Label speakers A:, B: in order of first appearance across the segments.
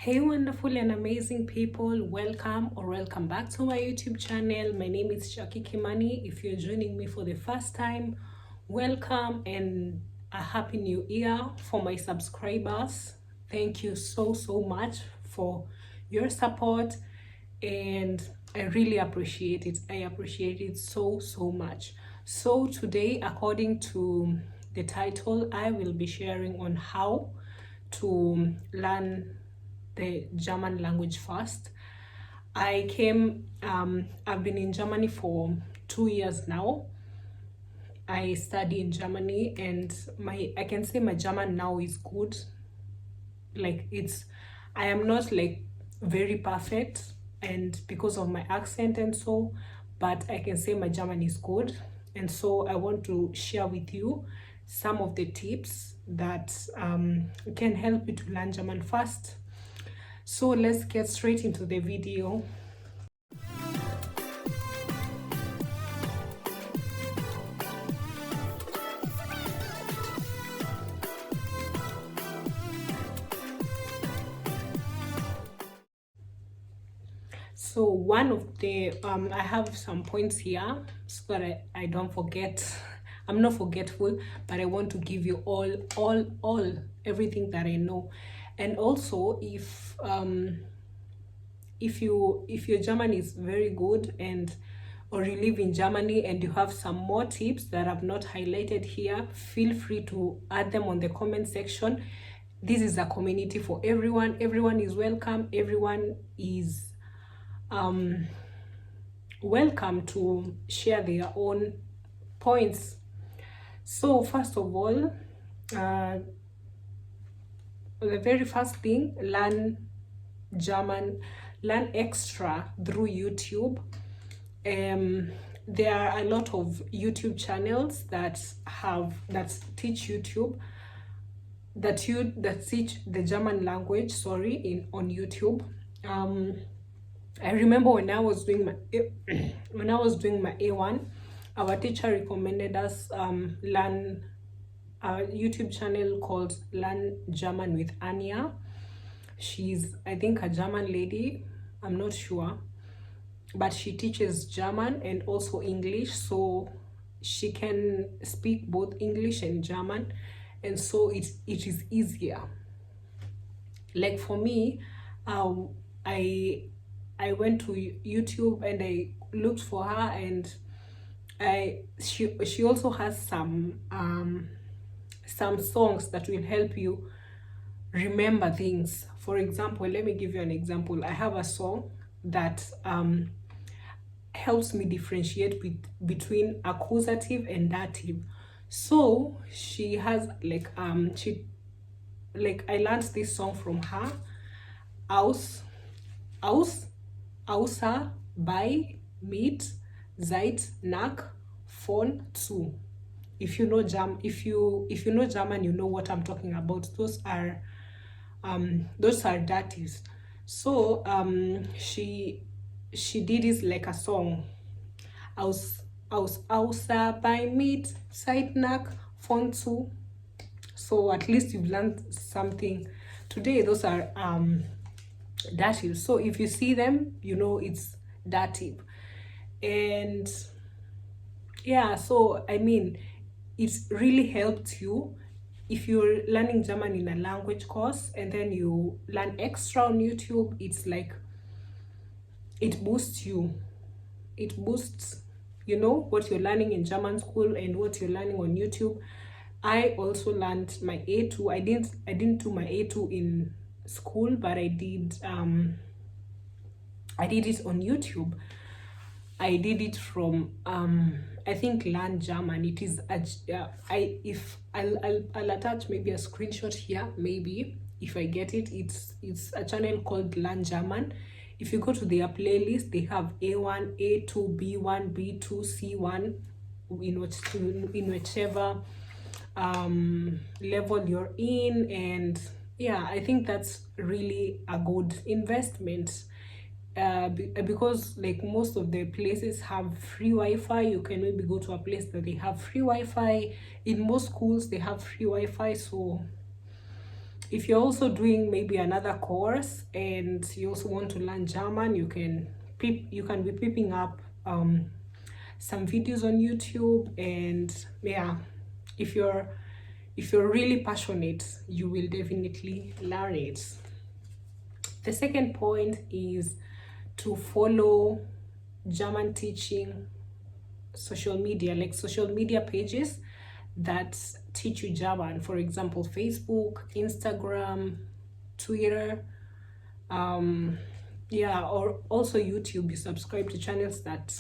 A: Hey wonderful and amazing people, welcome back to my YouTube channel. My name is Jackie Kimani. If you're joining me for the first time, welcome and a happy new year. For my subscribers, thank you so much for your support, and I really appreciate it. I appreciate it so much. So today, according to the title, I will be sharing on how to learn the German language first. I've been in Germany for 2 years now. I study in Germany, and I can say my German now is good. I am not like very perfect, and because of my accent and so, but I can say my German is good. And so I want to share with you some of the tips that can help you to learn German fast. So let's get straight into the video. So one of the I have some points here so that I don't forget. I'm not forgetful, but I want to give you all everything that I know. And also, if your German is very good, and or you live in Germany and you have some more tips that I've not highlighted here, feel free to add them on the comment section. This is a community for everyone. Everyone is welcome. Everyone is welcome to share their own points. So first of all, the very first thing, learn German, learn extra through YouTube. There are a lot of YouTube channels that teach the German language, on YouTube. I remember when I was doing my A1, our teacher recommended us learn a YouTube channel called Learn German with Anya. She's, I think, a German lady, I'm not sure, but she teaches German and also English, so she can speak both English and German, and so it is easier. Like for me, I went to YouTube and I looked for her, and she also has some songs that will help you remember things. For example, let me give you an example. I have a song that helps me differentiate between accusative and dative. So she has I learned this song from her. Außer, bei, mit, seit, nach, von, zu. If you know German, you know what I'm talking about. Those are datives. So she did it like a song. Außer, bei, mit, seit, nach, von, zu. So at least you've learned something today. Those are dative. So if you see them, you know it's dative. And yeah, so I mean, it's really helped you if you're learning German in a language course and then you learn extra on YouTube. It's like it boosts what you're learning in German school and what you're learning on YouTube. I also learned my A2. I didn't do my A2 in school, but I did it on YouTube. I did it from I think Learn German. It is I'll attach maybe a screenshot here, maybe if I get it. It's a channel called Learn German. If you go to their playlist, they have A1, A2, B1, B2, C1, in whichever level you're in. And yeah, I think that's really a good investment, because like most of the places have free Wi-Fi. You can maybe go to a place that they have free Wi-Fi. In most schools they have free Wi-Fi, so If you're also doing maybe another course and you also want to learn German, you can be picking up some videos on YouTube. And yeah, if you're really passionate, you will definitely learn it. The second point is to follow German teaching social media, like social media pages that teach you German. For example, Facebook, Instagram, Twitter, yeah, or also YouTube. You subscribe to channels that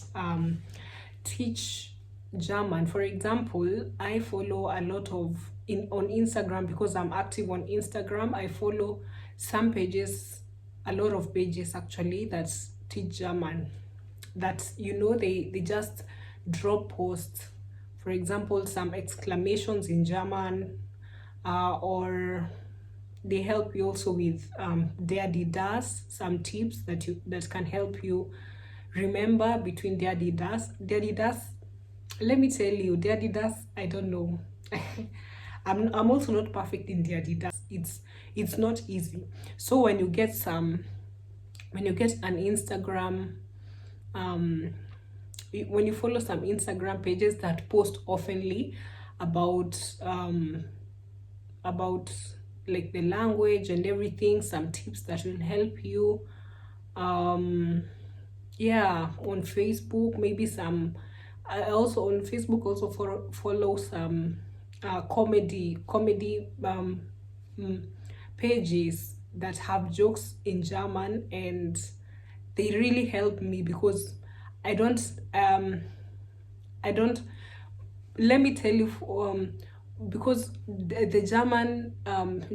A: teach German. For example, I follow a lot of on Instagram, because I'm active on Instagram. I follow some pages, a lot of pages actually, that teach German, that they just drop posts. For example, some exclamations in German, or they help you also with der die das, some tips that can help you remember between der die das. Der die das, let me tell you, der die das, I don't know. I'm also not perfect in der die das. It's not easy. So when you get an Instagram, when you follow some Instagram pages that post oftenly about like the language and everything, some tips that will help you. Yeah, on Facebook, maybe some. I also on Facebook also follow some comedy pages that have jokes in German, and they really help me, because I don't let me tell you, because the German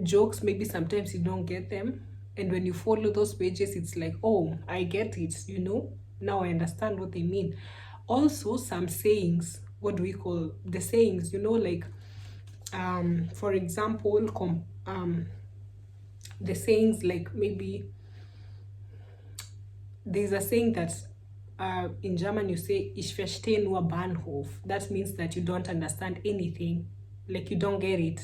A: jokes, maybe sometimes you don't get them, and when you follow those pages, it's like, oh, I get it, now I understand what they mean. Also, some sayings, what do we call the sayings, like for example, the sayings, like maybe there's a saying that in German you say, ich verstehe nur Bahnhof. That means that you don't understand anything, like you don't get it.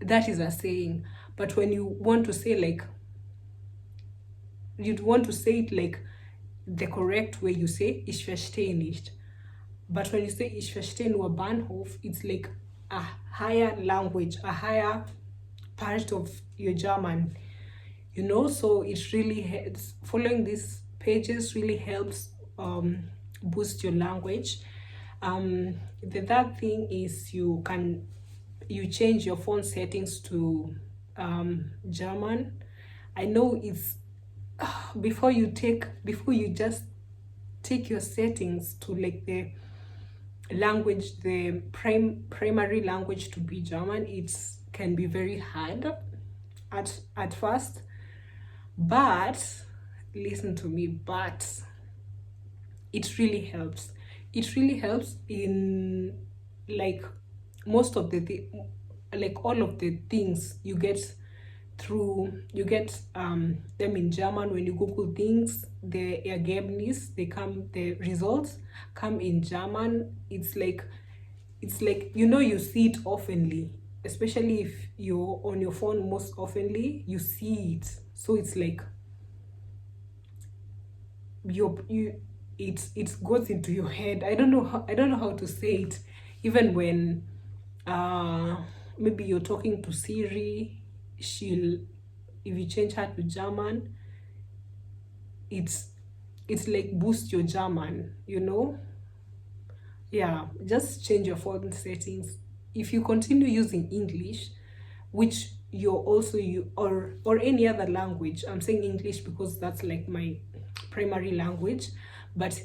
A: That is a saying. But when you want to say, like, you'd want to say it like the correct way, you say, ich verstehe nicht. But when you say, ich verstehe nur Bahnhof, it's like a higher language, a higher part of your German, so it really helps. Following these pages really helps boost your language. The third thing is you change your phone settings to German. I know it's before you just take your settings to like the language, the primary language to be German, it can be very hard at first. But listen to me, but it really helps. It really helps in like most of like all of the things you get them in German. When you Google things, the Ergebnis, the results come in German. It's like you see it oftenly, especially if you're on your phone most oftenly, you see it. So it's like it goes into your head. I don't know how to say it. Even when maybe you're talking to Siri, if you change her to German, it's like boost your German, Yeah, just change your phone settings. If you continue using English, which or any other language, I'm saying English because that's like my primary language, but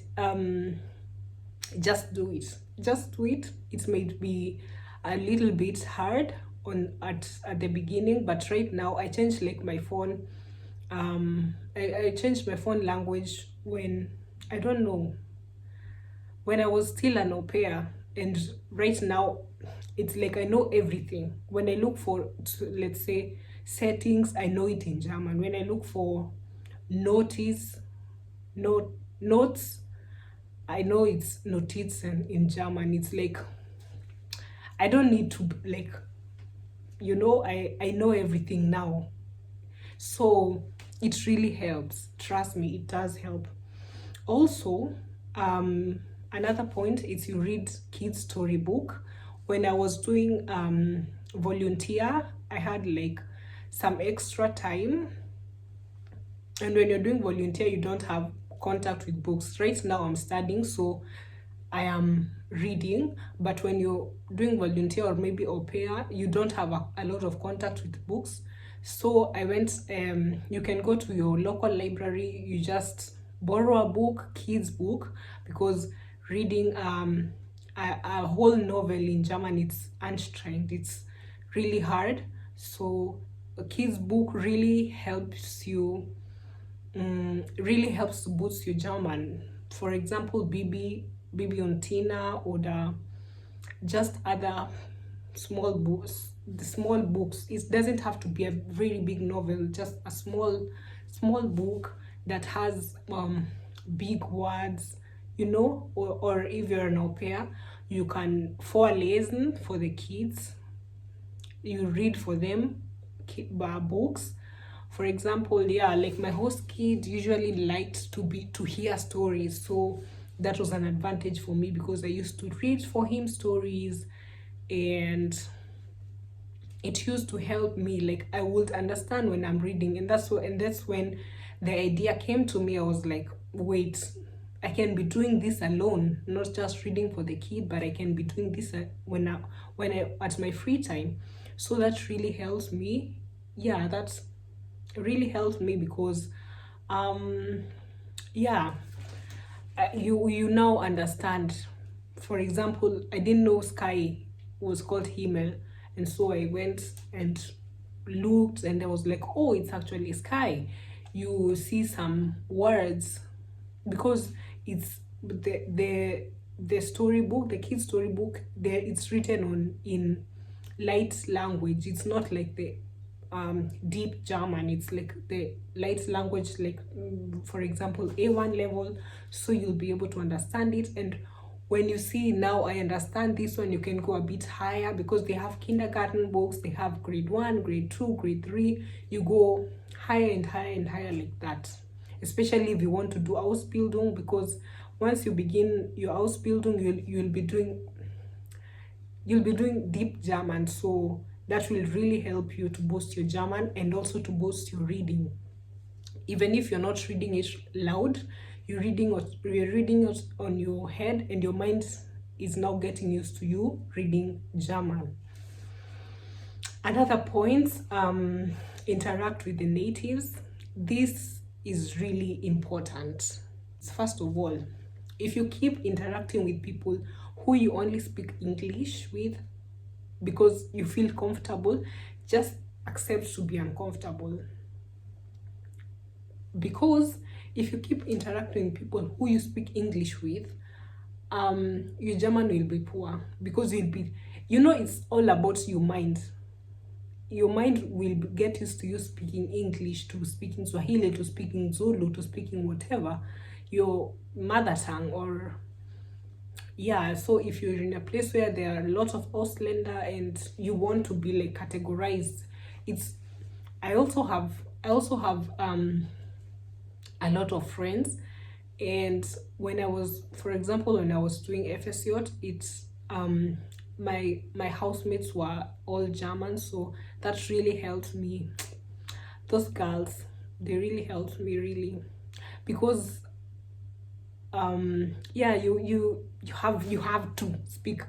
A: just do it. It may be a little bit hard at the beginning, but right now I changed like my phone. I changed my phone language when, I don't know, when I was still an au pair, and right now it's like I know everything. When I look for, let's say, settings, I know it in German. When I look for notes, I know it's Notizen in German. It's like I don't need to like I know everything now. So it really helps. Trust me, it does help. Also, another point is you read kids storybook. When I was doing volunteer, I had like some extra time. And when you're doing volunteer, you don't have contact with books. Right now I'm studying, so I am reading. But when you're doing volunteer or maybe au pair, you don't have a lot of contact with books. So I went, you can go to your local library, you just borrow a book, kids book, because reading a whole novel in German, it's anstrengend, it's really hard. So a kids book really helps you, really helps to boost your German. For example, Bibi und Tina, or just other small books. The small books, it doesn't have to be a very big novel, just a small book that has big words, or if you're an au pair, you can vorlesen for the kids, you read for them books. For example, yeah, like my host kid usually liked to hear stories, so that was an advantage for me because I used to read for him stories, and it used to help me. Like, I would understand when I'm reading, and that's when the idea came to me. I was like, wait, I can be doing this alone, not just reading for the kid, but I can be doing this when I at my free time. So that really helps me. Yeah, that's really helped me because yeah, you now understand. For example, I didn't know sky was called Himmel, and so I went and looked, and I was like, oh, it's actually sky. You see some words, because it's the storybook, the kids storybook, there it's written on in light language. It's not like the deep German. It's like the light language, like for example A1 level, so you'll be able to understand it. And when you see, now I understand this one, you can go a bit higher, because they have kindergarten books, they have grade 1, grade 2, grade 3. You go higher and higher and higher like that, especially if you want to do Ausbildung, because once you begin your Ausbildung, you'll be doing deep German. So that will really help you to boost your German and also to boost your reading. Even if you're not reading it loud, you're reading it on your head, and your mind is now getting used to you reading German. Another point, interact with the natives. This is really important. First of all, if you keep interacting with people who you only speak English with because you feel comfortable, just accept to be uncomfortable. Because if you keep interacting with people who you speak English with, your German will be poor, because you'll be, it's all about your mind. Your mind will get used to you speaking English, to speaking Swahili, to speaking Zulu, to speaking whatever, your mother tongue. Or yeah, so if you're in a place where there are a lot of Ausländer and you want to be like categorized, I also have a lot of friends, and when I was, for example, when I was doing FSJ, it's my housemates were all German, so that really helped me. Those girls, they really helped me, really, because yeah, you have to speak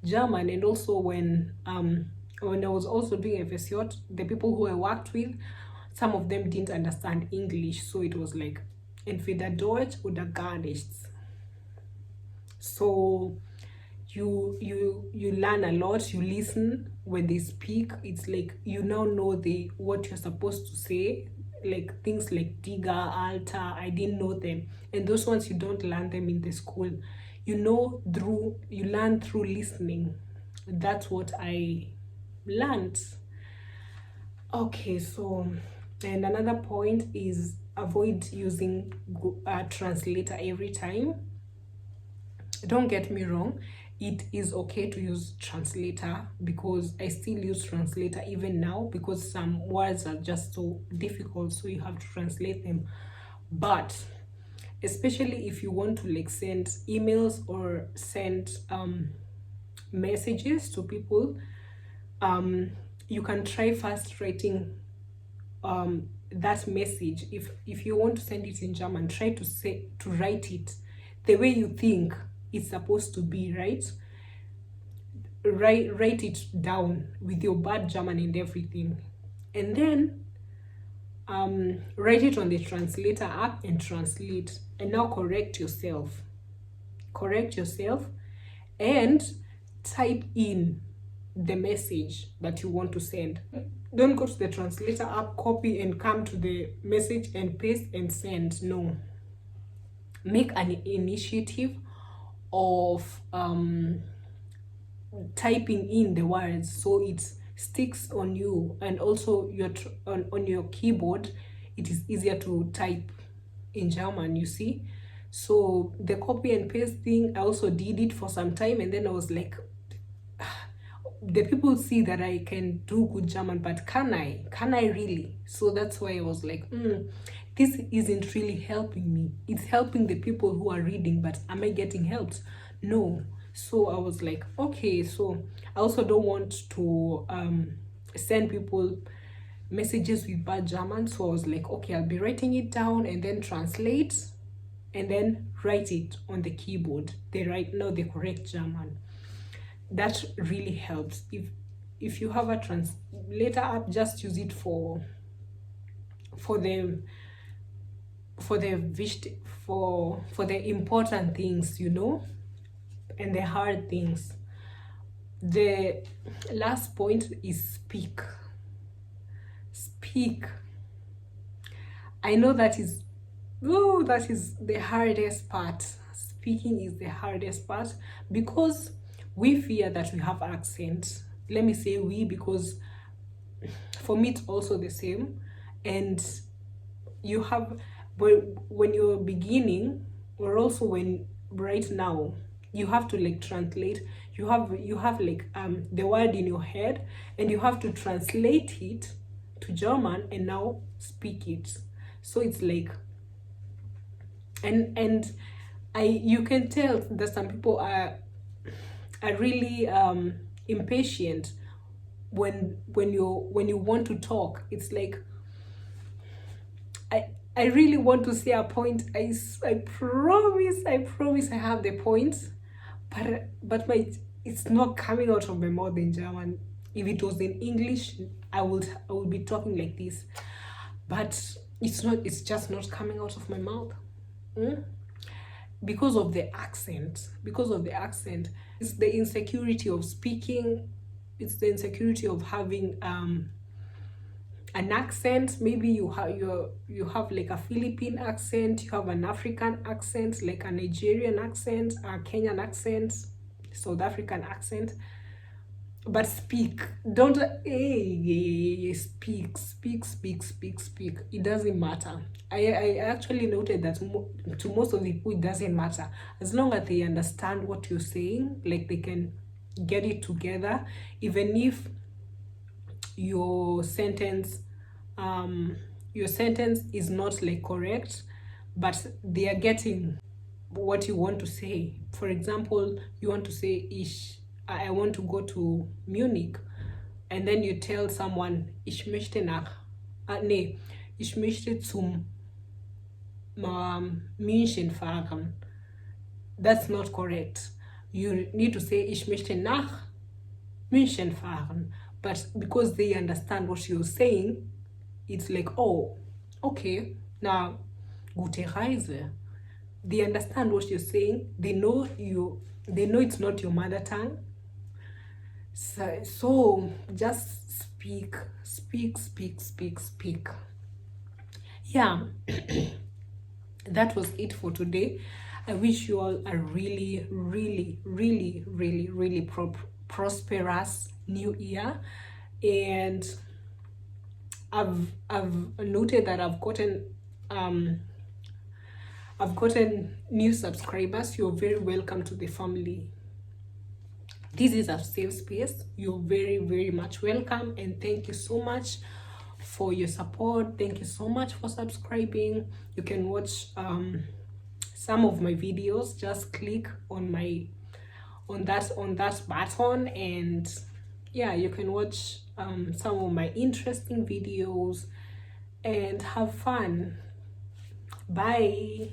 A: German. And also when I was also doing FSJ, the people who I worked with, some of them didn't understand English, so it was like entweder Deutsch oder gar nichts. So you learn a lot, you listen when they speak. It's like you now know what you're supposed to say, like things like Digger, Alter. I didn't know them, and those ones you don't learn them in the school. You learn through listening. That's what I learned. Okay, so, and another point is avoid using a translator every time. Don't get me wrong, it is okay to use translator, because I still use translator even now, because some words are just so difficult, so you have to translate them. But especially if you want to like send emails or send messages to people, you can try first writing that message. If you want to send it in German, try to write it the way you think it's supposed to be, right? Write it down with your bad German and everything, and then write it on the translator app and translate, and now correct yourself, and type in the message that you want to send. Don't go to the translator app, copy and come to the message and paste and send. No, make an initiative of typing in the words so it sticks on you, and also on your keyboard it is easier to type in German, you see. So the copy and paste thing, I also did it for some time, and then I was like, the people see that I can do good German, but can I really? So that's why I was like, this isn't really helping me. It's helping the people who are reading, but am I getting helped? No. So I was like, okay, so I also don't want to send people messages with bad German. So I was like, okay, I'll be writing it down and then translate and then write it on the keyboard. They write now the correct German. That really helps. If you have a translator app, just use it for the important things, you know, and the hard things. The last point is speak. I know that is the hardest part. Speaking is the hardest part, because we fear that we have accent. Let me say we, because for me it's also the same. And you have, when you're beginning, or also when right now, you have to like translate. You have like the word in your head, and you have to translate it to German and now speak it. So it's like, and you can tell that some people are really impatient when you want to talk. It's like, I really want to say a point. I promise I have the point, but it's not coming out of my mouth in German. If it was in English, I would be talking like this, but it's not. It's just not coming out of my mouth. Because of the accent. It's the insecurity of speaking. It's the insecurity of having an accent. Maybe you have like a Philippine accent, you have an African accent, like a Nigerian accent, a Kenyan accent, South African accent. But speak. Don't speak. It doesn't matter. I actually noted that to most of the people it doesn't matter, as long as they understand what you're saying, like they can get it together, even if your sentence is not like correct, but they are getting what you want to say. For example, you want to say I want to go to Munich, and then you tell someone ich möchte zum München fahren. That's not correct. You need to say ich möchte nach München fahren. But because they understand what you're saying, it's like, oh, okay, now gute Reise. They understand what you're saying. They know it's not your mother tongue. So just speak. Yeah. That was it for today. I wish you all a really, really, really, really, really prosperous new year. And I've noted that I've gotten new subscribers. You're very welcome to the family. This is a safe space. You're very, very much welcome, and thank you so much for your support. Thank you so much for subscribing. You can watch some of my videos. Just click on my on that button, and yeah, you can watch some of my interesting videos and have fun. Bye.